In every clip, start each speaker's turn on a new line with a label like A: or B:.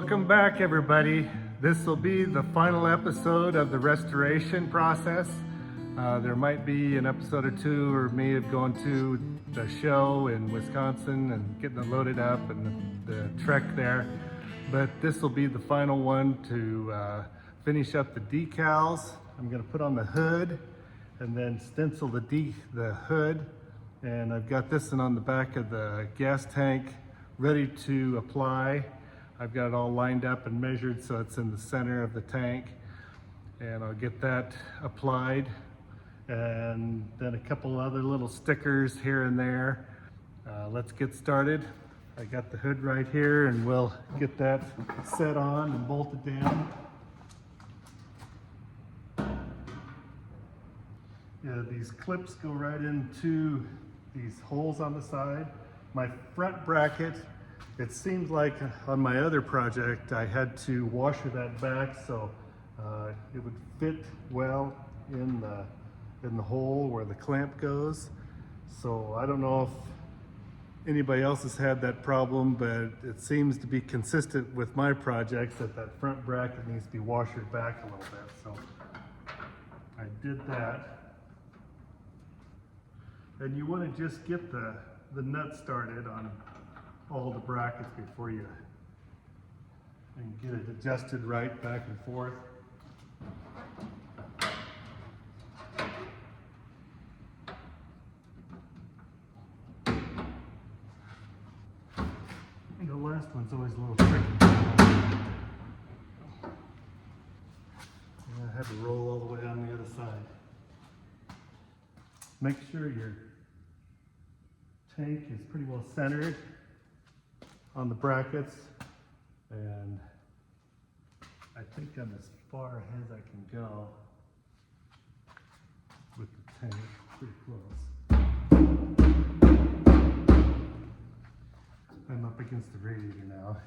A: Welcome back, everybody. This will be the final episode of the restoration process. There might be an episode or two, or me of going to the show in Wisconsin and getting it loaded up and the trek there. But this will be the final one to finish up the decals. I'm going to put on the hood and then stencil the hood. And I've got this one on the back of the gas tank ready to apply. I've got it all lined up and measured so it's in the center of the tank, and I'll get that applied, and then a couple other little stickers here and there. Let's get started. I got the hood right here, and we'll get that set on and bolted down. Yeah, these clips go right into these holes on the side. My front bracket, it seems like on my other project I had to washer that back so it would fit well in the hole where the clamp goes. So I don't know if anybody else has had that problem, but it seems to be consistent with my projects that front bracket needs to be washered back a little bit. So I did that. And you want to just get the nut started on all the brackets before you and get it adjusted right back and forth. And the last one's always a little tricky. I had to roll all the way on the other side. Make sure your tank is pretty well centered on the brackets, and I think I'm as far ahead as I can go with the tank, pretty close. I'm up against the radiator now.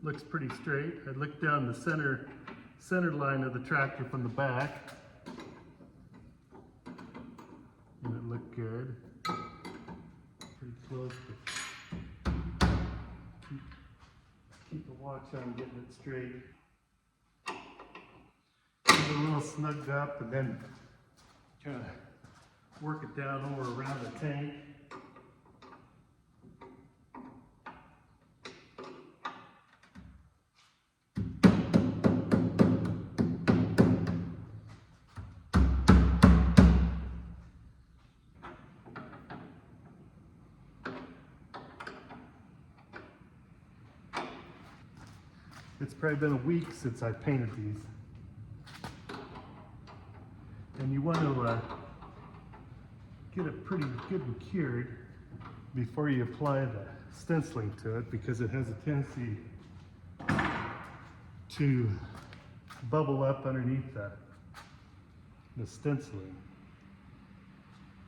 A: Looks pretty straight. I looked down the center line of the tractor from the back, and it looked good. Pretty close, but keep the watch on getting it straight. Get it a little snugged up, and then kind of work it down over around the tank. It's probably been a week since I painted these. And you want to get it pretty good and cured before you apply the stenciling to it, because it has a tendency to bubble up underneath the stenciling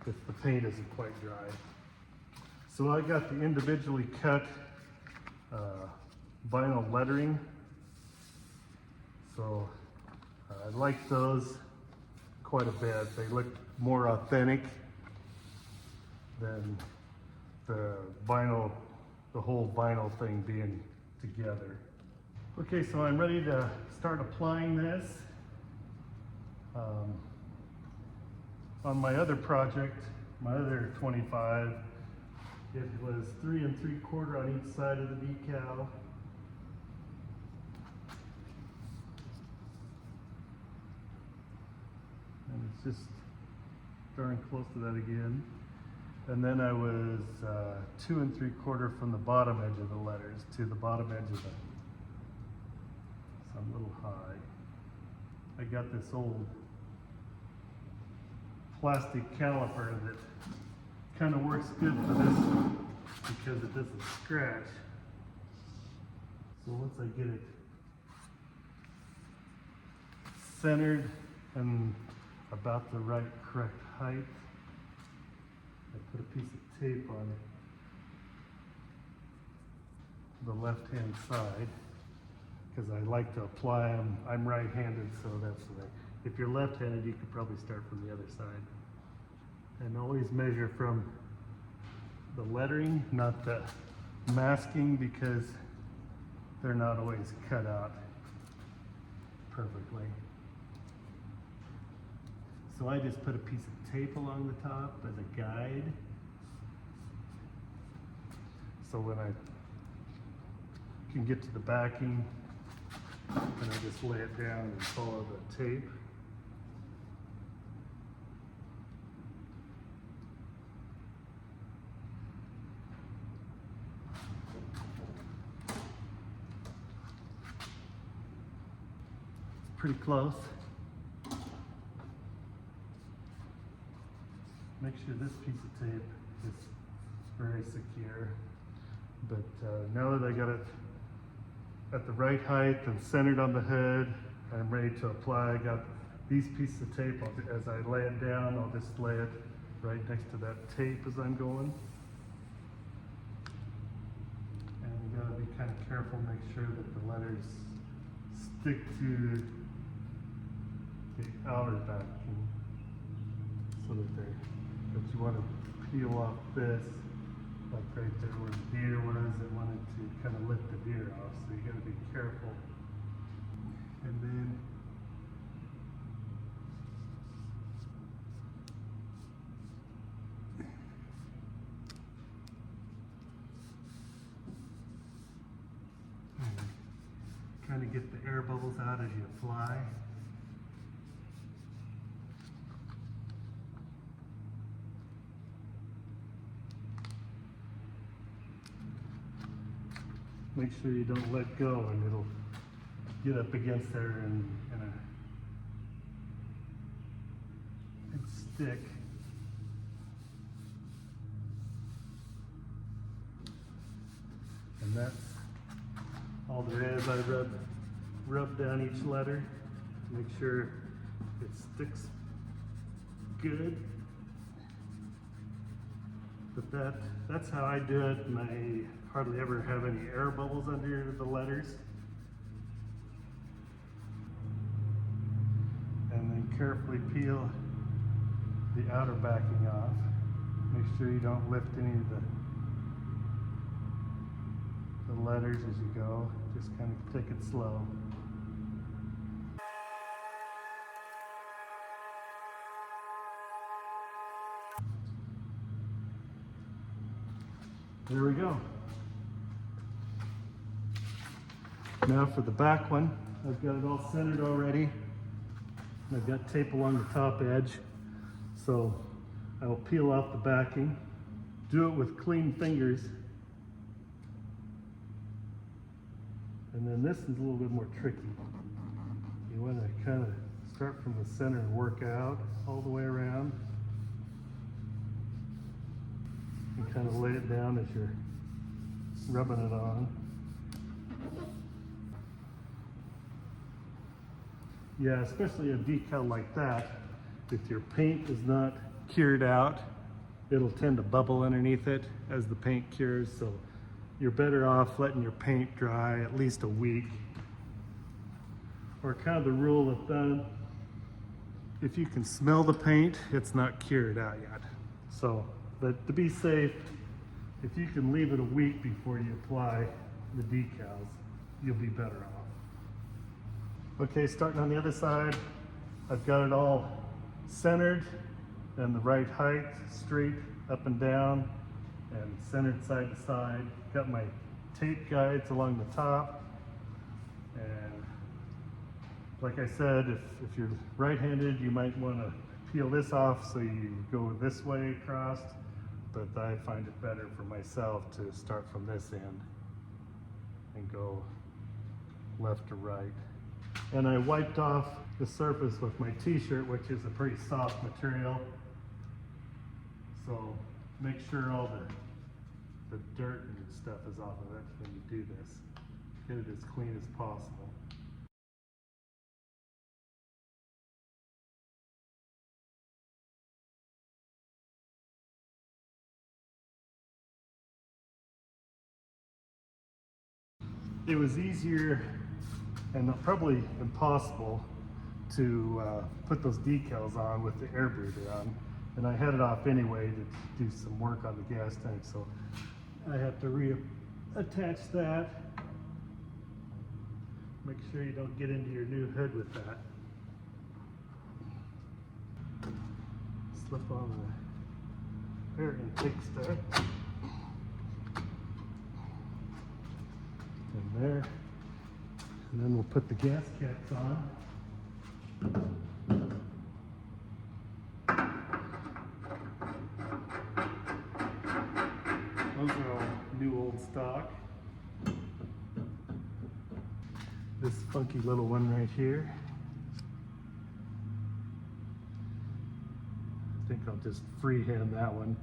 A: if the paint isn't quite dry. So I got the individually cut vinyl lettering. So I like those quite a bit. They look more authentic than the whole vinyl thing being together. Okay, so I'm ready to start applying this. On my other project, my other 25, it was 3 3/4 on each side of the decal. And it's just darn close to that again. And then I was 2 3/4 from the bottom edge of the letters to the bottom edge of the, so I'm a little high. I got this old plastic caliper that kind of works good for this because it doesn't scratch. So once I get it centered and about the right correct height, I put a piece of tape on the left-hand side because I like to apply them. I'm right-handed, so that's the way. If you're left-handed, you could probably start from the other side. And always measure from the lettering, not the masking, because they're not always cut out perfectly. So I just put a piece of tape along the top as a guide. So when I can get to the backing, and I just lay it down and follow the tape. It's pretty close. Make sure this piece of tape is very secure. But now that I got it at the right height and centered on the head, I'm ready to apply. I got these pieces of tape. As I lay it down, I'll just lay it right next to that tape as I'm going. And you gotta be kind of careful, make sure that the letters stick to the outer backing so that you want to peel off this. Like right there where the deer was, it wanted to kind of lift the deer off, so you got to be careful. And then kind of get the air bubbles out as you apply. Make sure you don't let go and it'll get up against there and stick. And that's all there is. I rub down each letter to make sure it sticks good. But that's how I do it, and I hardly ever have any air bubbles under the letters. And then carefully peel the outer backing off. Make sure you don't lift any of the letters as you go. Just kind of take it slow. There we go. Now for the back one, I've got it all centered already. I've got tape along the top edge. So I will peel off the backing. Do it with clean fingers. And then this is a little bit more tricky. You want to kind of start from the center and work out all the way around. And kind of lay it down as you're rubbing it on. Yeah, especially a decal like that, if your paint is not cured out, it'll tend to bubble underneath it as the paint cures, so you're better off letting your paint dry at least a week. Or kind of the rule of thumb, if you can smell the paint, it's not cured out yet. So, but to be safe, if you can leave it a week before you apply the decals, you'll be better off. Okay, starting on the other side, I've got it all centered and the right height, straight up and down, and centered side to side. Got my tape guides along the top, and like I said, if you're right-handed, you might want to peel this off so you go this way across, but I find it better for myself to start from this end and go left to right. And I wiped off the surface with my t-shirt, which is a pretty soft material. So make sure all the dirt and stuff is off of it when you do this. Get it as clean as possible. It was easier and probably impossible to put those decals on with the air breather on. And I had it off anyway to do some work on the gas tank, so I have to reattach that. Make sure you don't get into your new hood with that. Slip on the air intake stud. And there. And then we'll put the gas caps on. Those are all new old stock. This funky little one right here. I think I'll just freehand that one.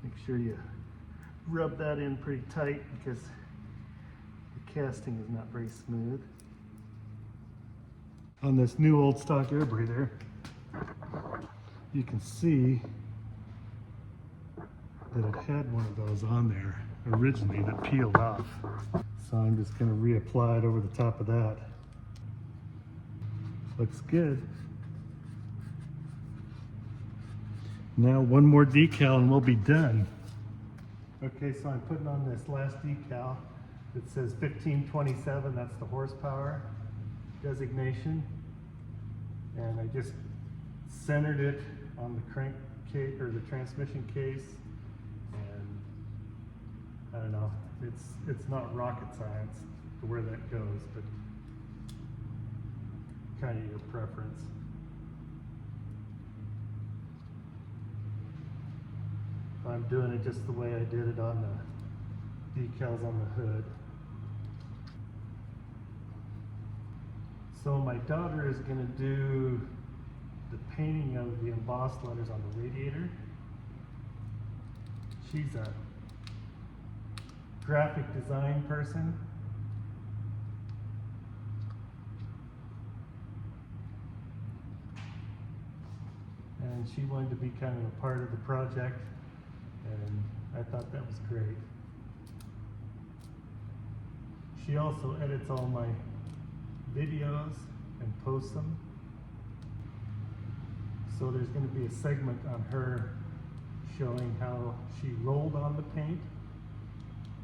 A: Make sure you rub that in pretty tight because the casting is not very smooth. On this new old stock air breather, you can see that it had one of those on there originally that peeled off. So I'm just going to reapply it over the top of that. Looks good. Now one more decal and we'll be done. Okay, so I'm putting on this last decal. It says 1527, that's the horsepower designation. And I just centered it on the crankcase or the transmission case. And I don't know, it's not rocket science to where that goes, but kind of your preference. I'm doing it just the way I did it on the decals on the hood. So my daughter is going to do the painting of the embossed letters on the radiator. She's a graphic design person. And she wanted to be kind of a part of the project. And I thought that was great. She also edits all my videos and posts them. So there's going to be a segment on her showing how she rolled on the paint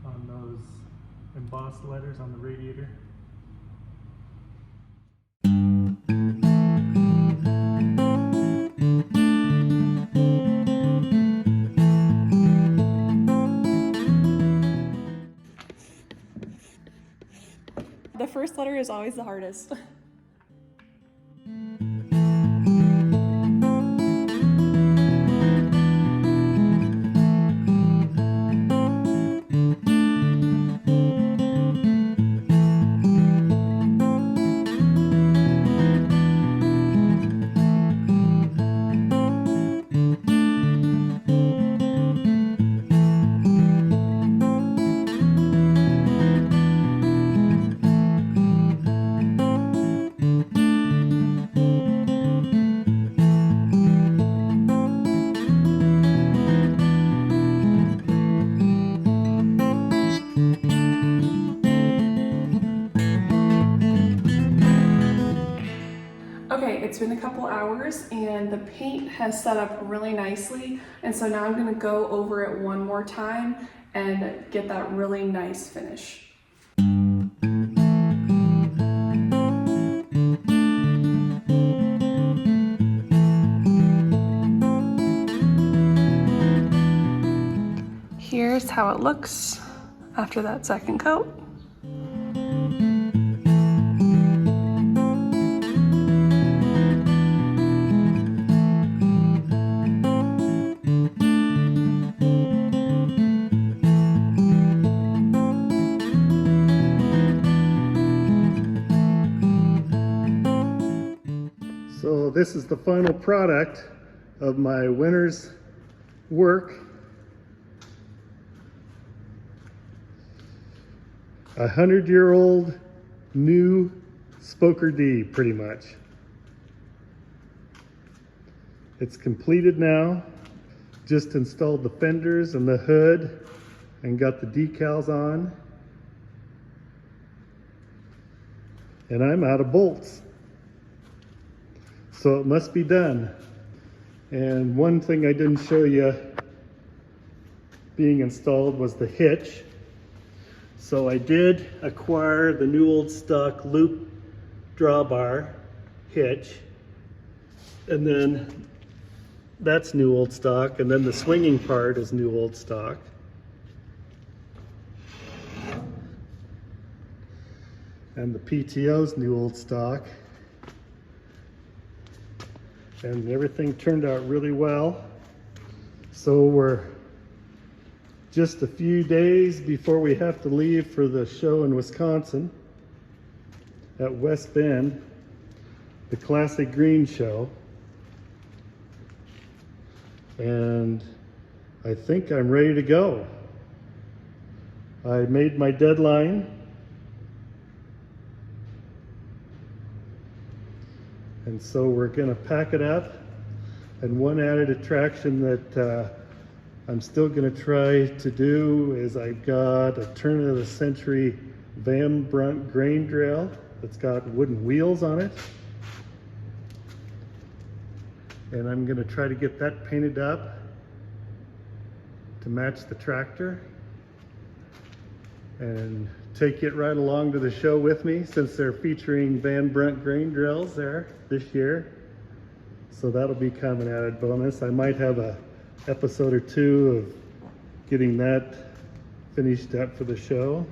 A: on those embossed letters on the radiator.
B: The first letter is always the hardest. Okay, it's been a couple hours and the paint has set up really nicely, and so now I'm going to go over it one more time and get that really nice finish. Here's how it looks after that second coat.
A: So this is the final product of my winter's work. A 100-year-old new Spoker D, pretty much. It's completed now. Just installed the fenders and the hood and got the decals on. And I'm out of bolts. So it must be done. And one thing I didn't show you being installed was the hitch. So I did acquire the new old stock loop drawbar hitch, and then that's new old stock, and then the swinging part is new old stock. And the PTO's new old stock. And everything turned out really well. So we're just a few days before we have to leave for the show in Wisconsin at West Bend, the Classic Green Show. And I think I'm ready to go. I made my deadline. And so we're gonna pack it up. And one added attraction that I'm still gonna try to do is I've got a turn of the century Van Brunt grain drill that's got wooden wheels on it. And I'm gonna try to get that painted up to match the tractor and take it right along to the show with me, since they're featuring Van Brunt grain drills there this year. So that'll be kind of an added bonus. I might have a episode or two of getting that finished up for the show.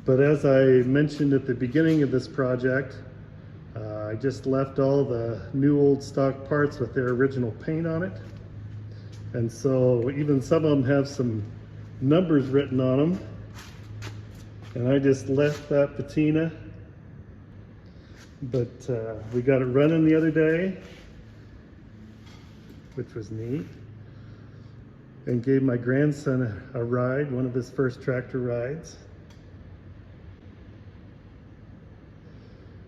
A: But as I mentioned at the beginning of this project, I just left all the new old stock parts with their original paint on it. And so even some of them have some numbers written on them. And I just left that patina. But we got it running the other day, which was neat. And gave my grandson a ride, one of his first tractor rides.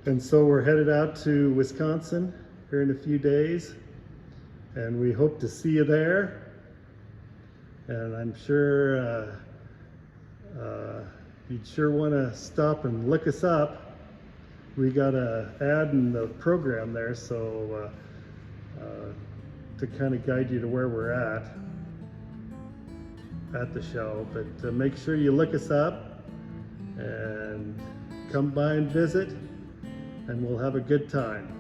A: And so we're headed out to Wisconsin here in a few days, and we hope to see you there. And I'm sure you'd sure want to stop and look us up. We got an ad in the program there, so to kind of guide you to where we're at the show. But make sure you look us up and come by and visit, and we'll have a good time.